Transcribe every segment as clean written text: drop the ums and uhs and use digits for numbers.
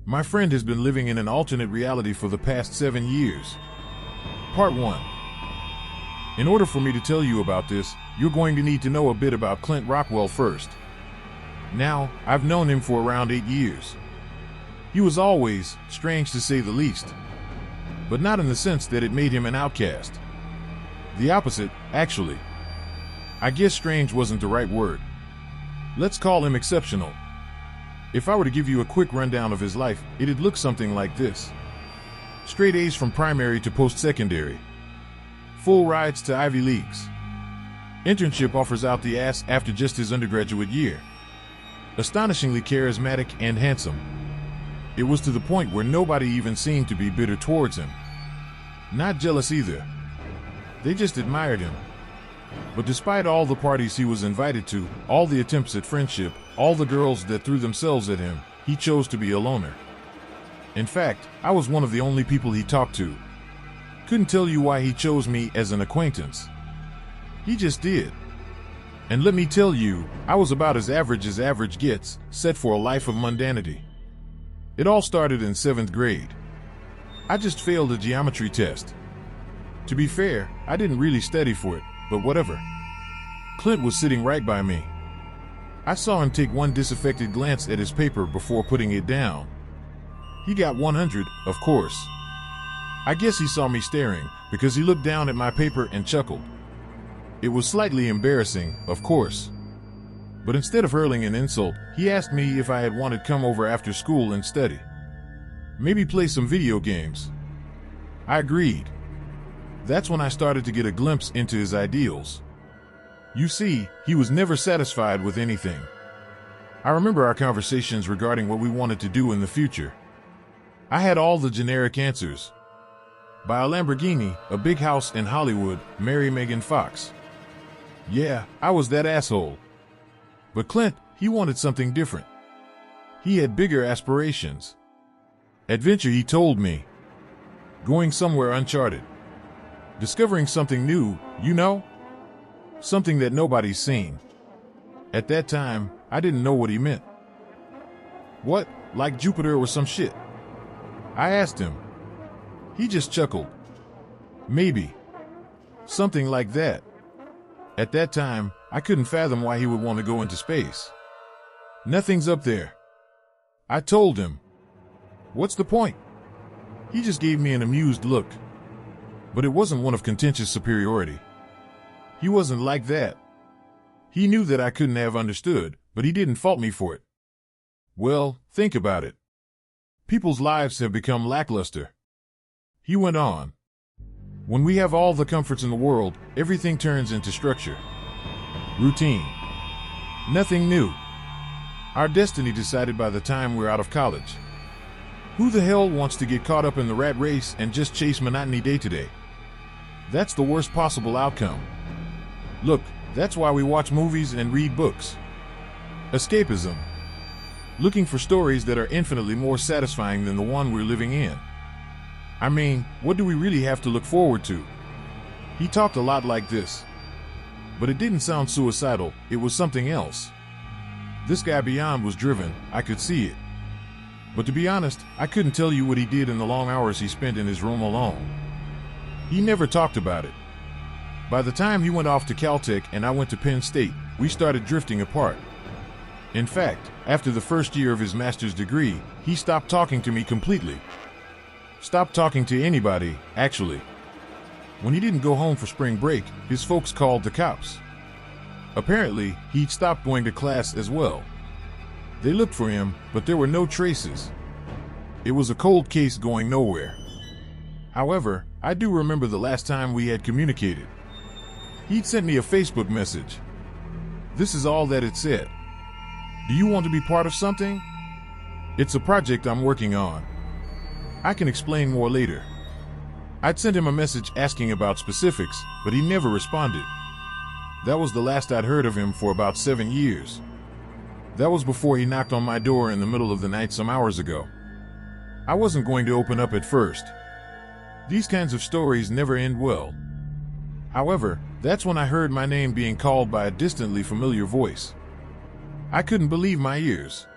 My friend has been living in an alternate reality for the past 7 years. Part 1. In order for me to tell you about this, you're going to need to know a bit about Clint Rockwell first. Now, I've known him for around 8 years. He was always strange to say the least, but not in the sense that it made him an outcast. The opposite, actually. I guess strange wasn't the right word. Let's call him exceptional. If I were to give you a quick rundown of his life, it'd look something like this. Straight A's from primary to post-secondary. Full rides to Ivy Leagues. Internship offers out the ass after just his undergraduate year. Astonishingly charismatic and handsome. It was to the point where nobody even seemed to be bitter towards him. Not jealous either. They just admired him. But despite all the parties he was invited to, all the attempts at friendship, all the girls that threw themselves at him, he chose to be a loner. In fact, I was one of the only people he talked to. Couldn't tell you why he chose me as an acquaintance. He just did. And let me tell you, I was about as average gets, set for a life of mundanity. It all started in 7th grade. I just failed a geometry test. To be fair, I didn't really study for it, but whatever. Clint was sitting right by me. I saw him take one disaffected glance at his paper before putting it down. He got 100, of course. I guess he saw me staring, because he looked down at my paper and chuckled. It was slightly embarrassing, of course. But instead of hurling an insult, he asked me if I had wanted to come over after school and study. Maybe play some video games. I agreed. That's when I started to get a glimpse into his ideals. You see, he was never satisfied with anything. I remember our conversations regarding what we wanted to do in the future. I had all the generic answers. Buy a Lamborghini, a big house in Hollywood, marry Megan Fox. Yeah, I was that asshole. But Clint, he wanted something different. He had bigger aspirations. Adventure, he told me. Going somewhere uncharted. Discovering something new, you know? Something that nobody's seen. At that time, I didn't know what he meant. What, like Jupiter or some shit? I asked him. He just chuckled. Maybe. Something like that. At that time, I couldn't fathom why he would want to go into space. Nothing's up there. I told him. What's the point? He just gave me an amused look. But it wasn't one of contentious superiority. He wasn't like that. He knew that I couldn't have understood, but he didn't fault me for it. Well, think about it. People's lives have become lackluster. He went on. When we have all the comforts in the world, everything turns into structure. Routine. Nothing new. Our destiny decided by the time we're out of college. Who the hell wants to get caught up in the rat race and just chase monotony day to day? That's the worst possible outcome. Look, that's why we watch movies and read books. Escapism. Looking for stories that are infinitely more satisfying than the one we're living in. I mean, what do we really have to look forward to? He talked a lot like this. But it didn't sound suicidal, it was something else. This guy beyond was driven, I could see it. But to be honest, I couldn't tell you what he did in the long hours he spent in his room alone. He never talked about it. By the time he went off to Caltech and I went to Penn State, we started drifting apart. In fact, after the first year of his master's degree, he stopped talking to me completely. Stopped talking to anybody, actually. When he didn't go home for spring break, his folks called the cops. Apparently, he'd stopped going to class as well. They looked for him, but there were no traces. It was a cold case going nowhere. However, I do remember the last time we had communicated. He'd sent me a Facebook message. This is all that it said. Do you want to be part of something? It's a project I'm working on. I can explain more later. I'd sent him a message asking about specifics, but he never responded. That was the last I'd heard of him for about 7 years. That was before he knocked on my door in the middle of the night some hours ago. I wasn't going to open up at first. These kinds of stories never end well. However, that's when I heard my name being called by a distantly familiar voice. I couldn't believe my ears.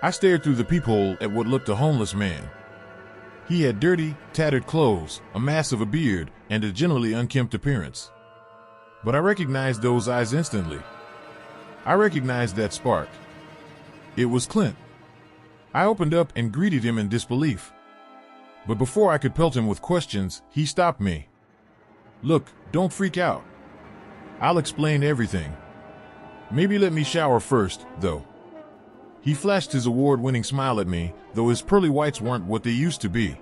I stared through the peephole at what looked a homeless man. He had dirty, tattered clothes, a mass of a beard, and a generally unkempt appearance. But I recognized those eyes instantly. I recognized that spark. It was Clint. I opened up and greeted him in disbelief. But before I could pelt him with questions, he stopped me. "Look, don't freak out. I'll explain everything. Maybe let me shower first, though." He flashed his award-winning smile at me, though his pearly whites weren't what they used to be.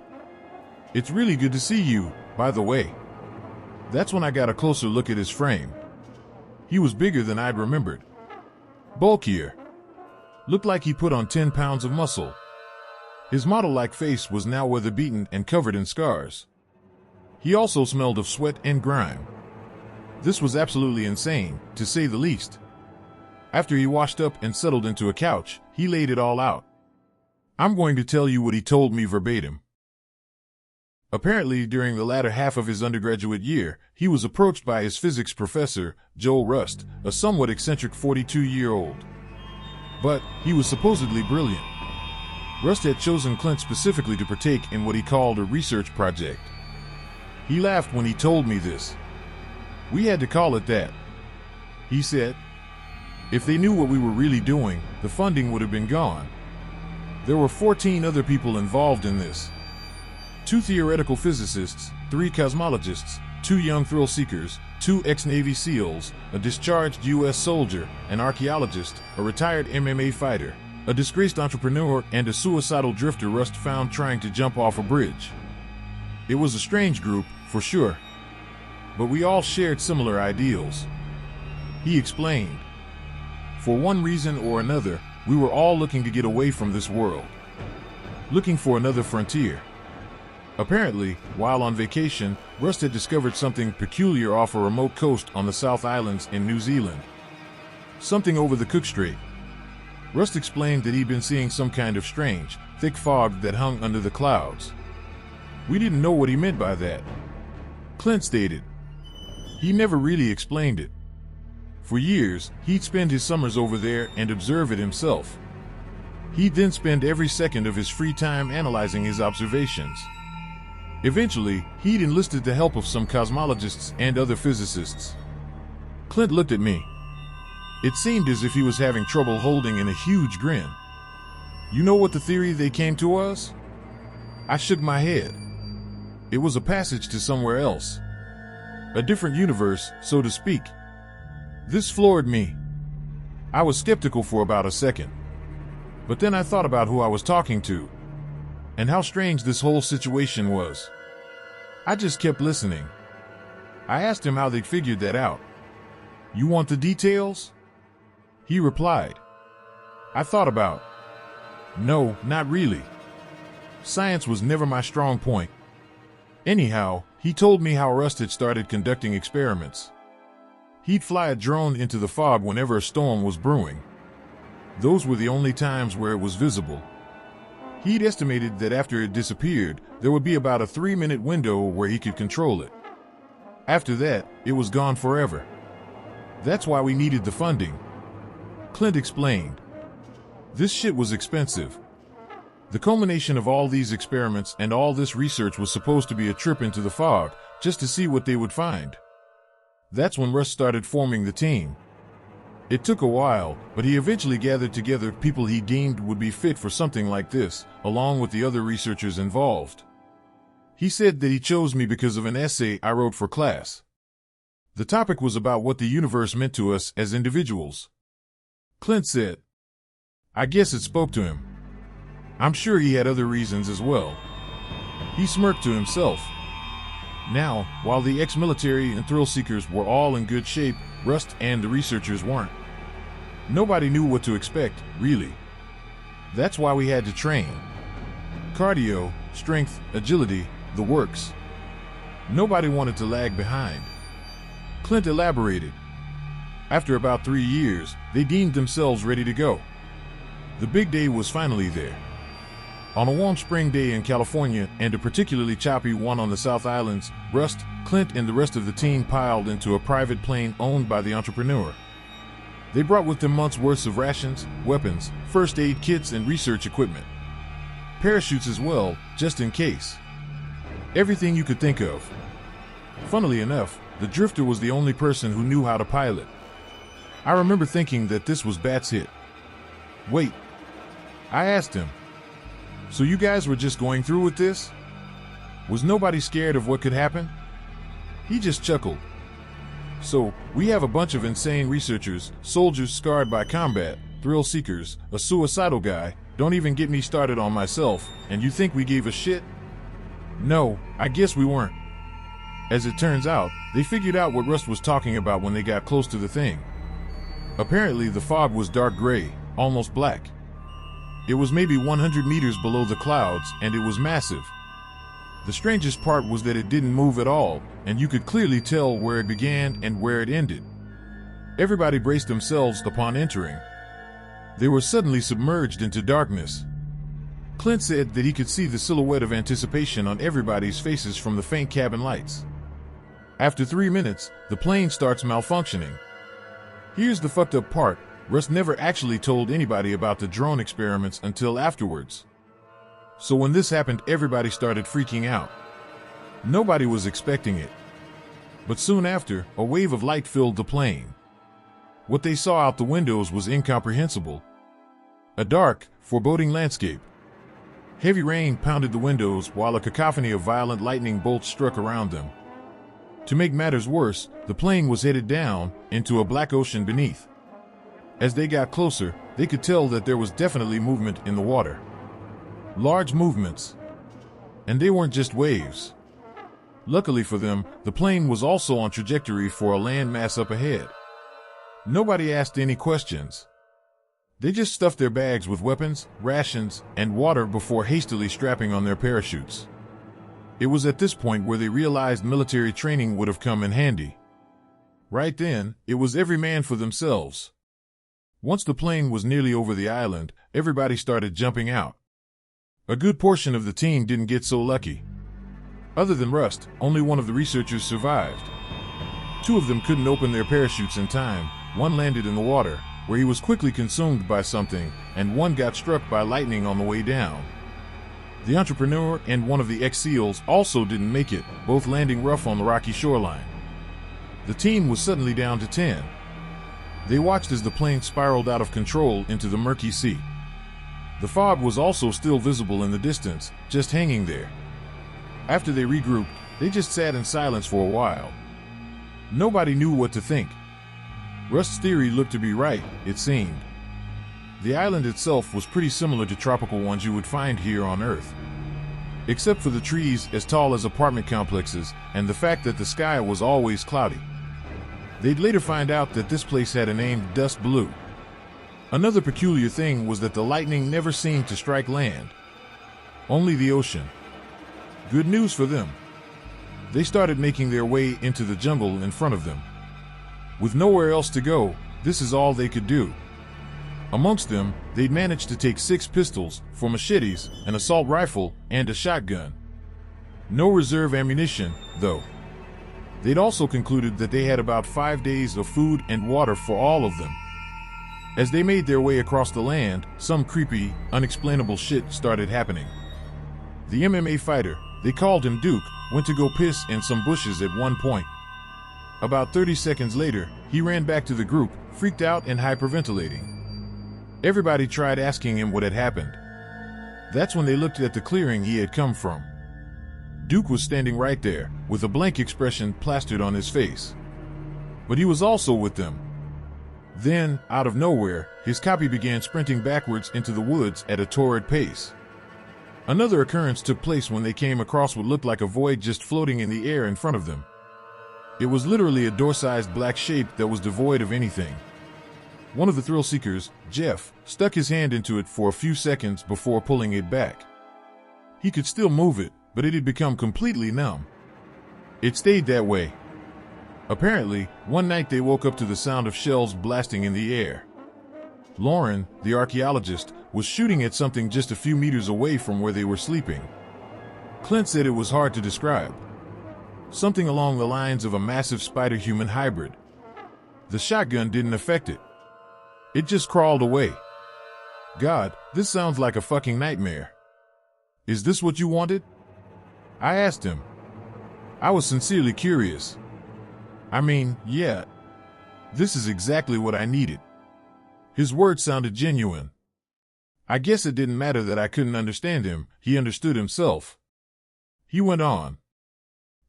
"It's really good to see you, by the way." That's when I got a closer look at his frame. He was bigger than I'd remembered. Bulkier. Looked like he put on 10 pounds of muscle. His model-like face was now weather-beaten and covered in scars. He also smelled of sweat and grime. This was absolutely insane, to say the least. After he washed up and settled into a couch, he laid it all out. I'm going to tell you what he told me verbatim. Apparently, during the latter half of his undergraduate year, he was approached by his physics professor, Joel Rust, a somewhat eccentric 42-year-old. But he was supposedly brilliant. Rust had chosen Clint specifically to partake in what he called a research project. He laughed when he told me this. "We had to call it that," he said. "If they knew what we were really doing, the funding would have been gone." There were 14 other people involved in this. 2 theoretical physicists, 3 cosmologists, 2 young thrill-seekers, 2 ex-Navy SEALs, a discharged U.S. soldier, an archaeologist, a retired MMA fighter, a disgraced entrepreneur, and a suicidal drifter Rust found trying to jump off a bridge. It was a strange group, for sure. But we all shared similar ideals. He explained. For one reason or another, we were all looking to get away from this world. Looking for another frontier. Apparently, while on vacation, Rust had discovered something peculiar off a remote coast on the South Islands in New Zealand. Something over the Cook Strait. Rust explained that he'd been seeing some kind of strange, thick fog that hung under the clouds. We didn't know what he meant by that. Clint stated. He never really explained it. For years, he'd spend his summers over there and observe it himself. He'd then spend every second of his free time analyzing his observations. Eventually, he'd enlisted the help of some cosmologists and other physicists. Clint looked at me. It seemed as if he was having trouble holding in a huge grin. "You know what the theory they came to us?" I shook my head. It was a passage to somewhere else. A different universe, so to speak. This floored me. I was skeptical for about a second. But then I thought about who I was talking to, and how strange this whole situation was. I just kept listening. I asked him how they figured that out. "You want the details?" He replied. I thought about. No, not really. Science was never my strong point. Anyhow, he told me how Rust had started conducting experiments. He'd fly a drone into the fog whenever a storm was brewing. Those were the only times where it was visible. He'd estimated that after it disappeared, there would be about a 3-minute window where he could control it. After that, it was gone forever. That's why we needed the funding. Clint explained. This shit was expensive. The culmination of all these experiments and all this research was supposed to be a trip into the fog, just to see what they would find. That's when Russ started forming the team. It took a while, but he eventually gathered together people he deemed would be fit for something like this, along with the other researchers involved. He said that he chose me because of an essay I wrote for class. The topic was about what the universe meant to us as individuals. Clint said. I guess it spoke to him. I'm sure he had other reasons as well. He smirked to himself. Now, while the ex-military and thrill-seekers were all in good shape, Rust and the researchers weren't. Nobody knew what to expect, really. That's why we had to train. Cardio, strength, agility, the works. Nobody wanted to lag behind. Clint elaborated. After about 3 years, they deemed themselves ready to go. The big day was finally there. On a warm spring day in California and a particularly choppy one on the South Islands, Rust, Clint, and the rest of the team piled into a private plane owned by the entrepreneur. They brought with them months' worth of rations, weapons, first aid kits, and research equipment. Parachutes as well, just in case. Everything you could think of. Funnily enough, the drifter was the only person who knew how to pilot. I remember thinking that this was Bat's hit. Wait. I asked him. So you guys were just going through with this? Was nobody scared of what could happen? He just chuckled. So, we have a bunch of insane researchers, soldiers scarred by combat, thrill seekers, a suicidal guy, don't even get me started on myself, and you think we gave a shit? No, I guess we weren't. As it turns out, they figured out what Rust was talking about when they got close to the thing. Apparently, the fog was dark gray, almost black. It was maybe 100 meters below the clouds, and it was massive. The strangest part was that it didn't move at all, and you could clearly tell where it began and where it ended. Everybody braced themselves upon entering. They were suddenly submerged into darkness. Clint said that he could see the silhouette of anticipation on everybody's faces from the faint cabin lights. After 3 minutes, the plane starts malfunctioning. Here's the fucked up part. Russ never actually told anybody about the drone experiments until afterwards. So when this happened, everybody started freaking out. Nobody was expecting it. But soon after, a wave of light filled the plane. What they saw out the windows was incomprehensible. A dark, foreboding landscape. Heavy rain pounded the windows while a cacophony of violent lightning bolts struck around them. To make matters worse, the plane was headed down into a black ocean beneath. As they got closer, they could tell that there was definitely movement in the water. Large movements. And they weren't just waves. Luckily for them, the plane was also on trajectory for a landmass up ahead. Nobody asked any questions. They just stuffed their bags with weapons, rations, and water before hastily strapping on their parachutes. It was at this point where they realized military training would have come in handy. Right then, it was every man for themselves. Once the plane was nearly over the island, everybody started jumping out. A good portion of the team didn't get so lucky. Other than Rust, only one of the researchers survived. 2 of them couldn't open their parachutes in time. One landed in the water, where he was quickly consumed by something, and one got struck by lightning on the way down. The entrepreneur and one of the ex-SEALs also didn't make it, both landing rough on the rocky shoreline. The team was suddenly down to 10. They watched as the plane spiraled out of control into the murky sea. The fog was also still visible in the distance, just hanging there. After they regrouped, they just sat in silence for a while. Nobody knew what to think. Rust's theory looked to be right, it seemed. The island itself was pretty similar to tropical ones you would find here on Earth. Except for the trees as tall as apartment complexes and the fact that the sky was always cloudy. They'd later find out that this place had a name, Dust Blue. Another peculiar thing was that the lightning never seemed to strike land. Only the ocean. Good news for them. They started making their way into the jungle in front of them. With nowhere else to go, this is all they could do. Amongst them, they'd managed to take 6 pistols, 4 machetes, an assault rifle, and a shotgun. No reserve ammunition, though. They'd also concluded that they had about 5 days of food and water for all of them. As they made their way across the land, some creepy, unexplainable shit started happening. The MMA fighter, they called him Duke, went to go piss in some bushes at one point. About 30 seconds later, he ran back to the group, freaked out and hyperventilating. Everybody tried asking him what had happened. That's when they looked at the clearing he had come from. Duke was standing right there, with a blank expression plastered on his face. But he was also with them. Then, out of nowhere, his copy began sprinting backwards into the woods at a torrid pace. Another occurrence took place when they came across what looked like a void just floating in the air in front of them. It was literally a door-sized black shape that was devoid of anything. One of the thrill seekers, Jeff, stuck his hand into it for a few seconds before pulling it back. He could still move it, but it had become completely numb. It stayed that way. Apparently, one night they woke up to the sound of shells blasting in the air. Lauren, the archaeologist, was shooting at something just a few meters away from where they were sleeping. Clint said it was hard to describe. Something along the lines of a massive spider-human hybrid. The shotgun didn't affect it. It just crawled away. God, this sounds like a fucking nightmare. Is this what you wanted? I asked him. I was sincerely curious. I mean, yeah. This is exactly what I needed. His words sounded genuine. I guess it didn't matter that I couldn't understand him. He understood himself. He went on.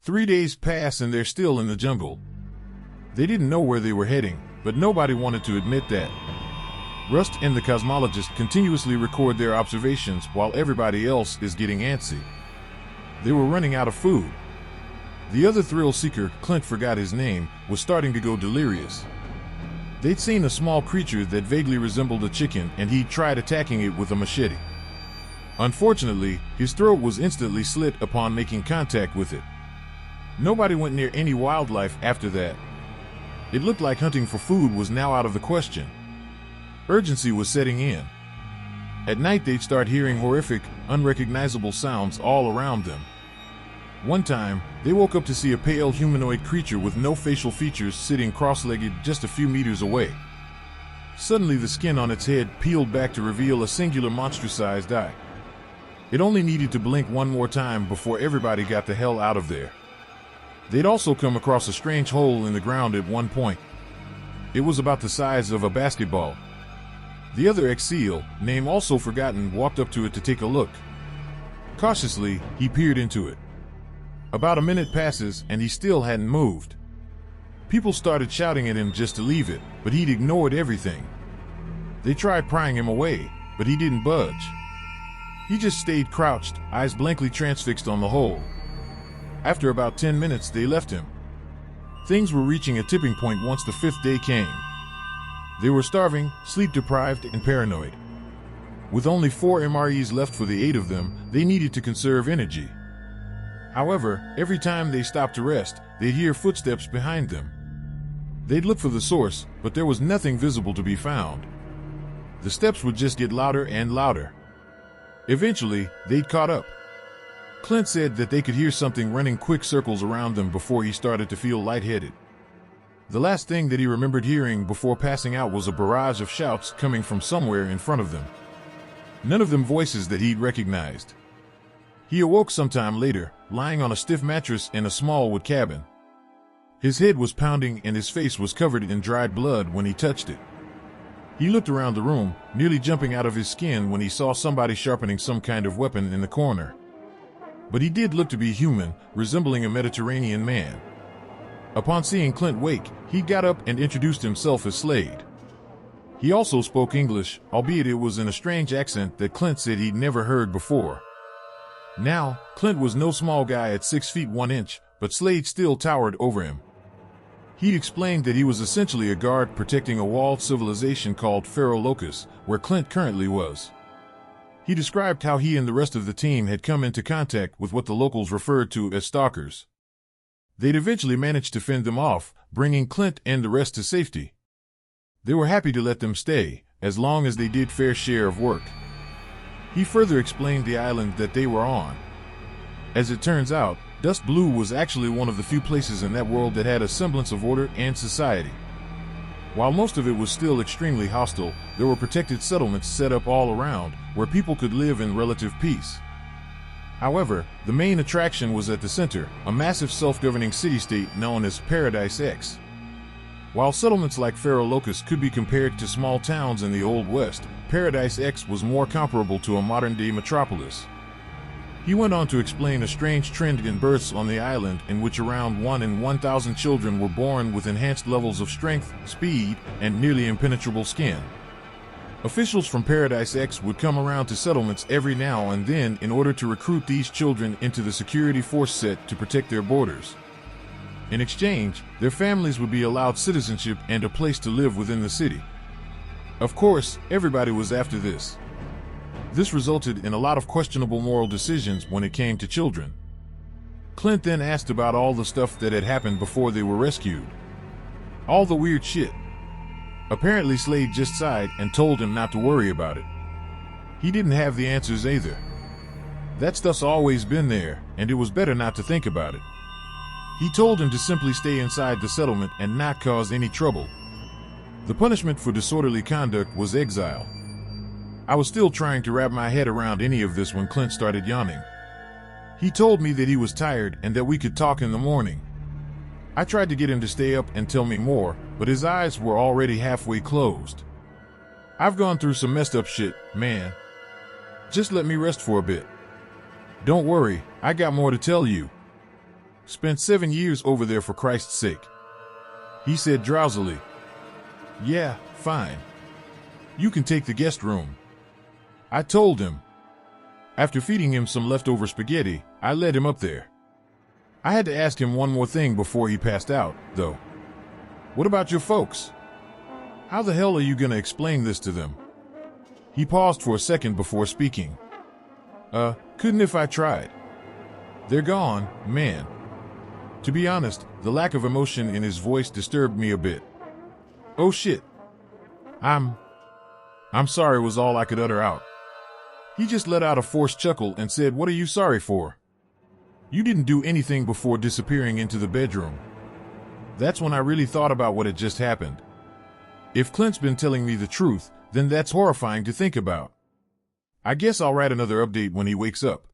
3 days pass and they're still in the jungle. They didn't know where they were heading, but nobody wanted to admit that. Rust and the cosmologist continuously record their observations while everybody else is getting antsy. They were running out of food. The other thrill seeker, Clint forgot his name, was starting to go delirious. They'd seen a small creature that vaguely resembled a chicken and he'd tried attacking it with a machete. Unfortunately, his throat was instantly slit upon making contact with it. Nobody went near any wildlife after that. It looked like hunting for food was now out of the question. Urgency was setting in. At night they'd start hearing horrific, unrecognizable sounds all around them. One time, they woke up to see a pale humanoid creature with no facial features sitting cross-legged just a few meters away. Suddenly the skin on its head peeled back to reveal a singular monstrous-sized eye. It only needed to blink one more time before everybody got the hell out of there. They'd also come across a strange hole in the ground at one point. It was about the size of a basketball. The other ex-SEAL, name also forgotten, walked up to it to take a look. Cautiously, he peered into it. About a minute passes and he still hadn't moved. People started shouting at him just to leave it, but he'd ignored everything. They tried prying him away, but he didn't budge. He just stayed crouched, eyes blankly transfixed on the hole. After about 10 minutes, they left him. Things were reaching a tipping point once the 5th day came. They were starving, sleep-deprived, and paranoid. With only 4 MREs left for the 8 of them, they needed to conserve energy. However, every time they stopped to rest, they'd hear footsteps behind them. They'd look for the source, but there was nothing visible to be found. The steps would just get louder and louder. Eventually, they'd caught up. Clint said that they could hear something running quick circles around them before he started to feel lightheaded. The last thing that he remembered hearing before passing out was a barrage of shouts coming from somewhere in front of them. None of them voices that he'd recognized. He awoke sometime later, lying on a stiff mattress in a small wood cabin. His head was pounding and his face was covered in dried blood when he touched it. He looked around the room, nearly jumping out of his skin when he saw somebody sharpening some kind of weapon in the corner. But he did look to be human, resembling a Mediterranean man. Upon seeing Clint wake, he got up and introduced himself as Slade. He also spoke English, albeit it was in a strange accent that Clint said he'd never heard before. Now, Clint was no small guy at 6 feet 1 inch, but Slade still towered over him. He'd explained that he was essentially a guard protecting a walled civilization called Locus, where Clint currently was. He described how he and the rest of the team had come into contact with what the locals referred to as stalkers. They'd eventually managed to fend them off, bringing Clint and the rest to safety. They were happy to let them stay, as long as they did fair share of work. He further explained the island that they were on. As it turns out, Dust Blue was actually one of the few places in that world that had a semblance of order and society. While most of it was still extremely hostile, there were protected settlements set up all around, where people could live in relative peace. However, the main attraction was at the center, a massive self-governing city-state known as Paradise X. While settlements like Locus could be compared to small towns in the Old West, Paradise X was more comparable to a modern-day metropolis. He went on to explain a strange trend in births on the island in which around 1 in 1,000 children were born with enhanced levels of strength, speed, and nearly impenetrable skin. Officials from Paradise X would come around to settlements every now and then in order to recruit these children into the security force set to protect their borders. In exchange, their families would be allowed citizenship and a place to live within the city. Of course, everybody was after this. This resulted in a lot of questionable moral decisions when it came to children. Clint then asked about all the stuff that had happened before they were rescued. All the weird shit. Apparently Slade just sighed and told him not to worry about it. He didn't have the answers either. That stuff's always been there, and it was better not to think about it. He told him to simply stay inside the settlement and not cause any trouble. The punishment for disorderly conduct was exile. I was still trying to wrap my head around any of this when Clint started yawning. He told me that he was tired and that we could talk in the morning. I tried to get him to stay up and tell me more, but his eyes were already halfway closed. I've gone through some messed up shit, man. Just let me rest for a bit. Don't worry, I got more to tell you. Spent 7 years over there for Christ's sake. He said drowsily. Yeah, fine. You can take the guest room. I told him. After feeding him some leftover spaghetti, I led him up there. I had to ask him one more thing before he passed out, though. What about your folks? How the hell are you gonna explain this to them? He paused for a second before speaking. Couldn't if I tried. They're gone, man. To be honest, the lack of emotion in his voice disturbed me a bit. Oh shit. I'm sorry was all I could utter out. He just let out a forced chuckle and said, "What are you sorry for? You didn't do anything before disappearing into the bedroom." That's when I really thought about what had just happened. If Clint's been telling me the truth, then that's horrifying to think about. I guess I'll write another update when he wakes up.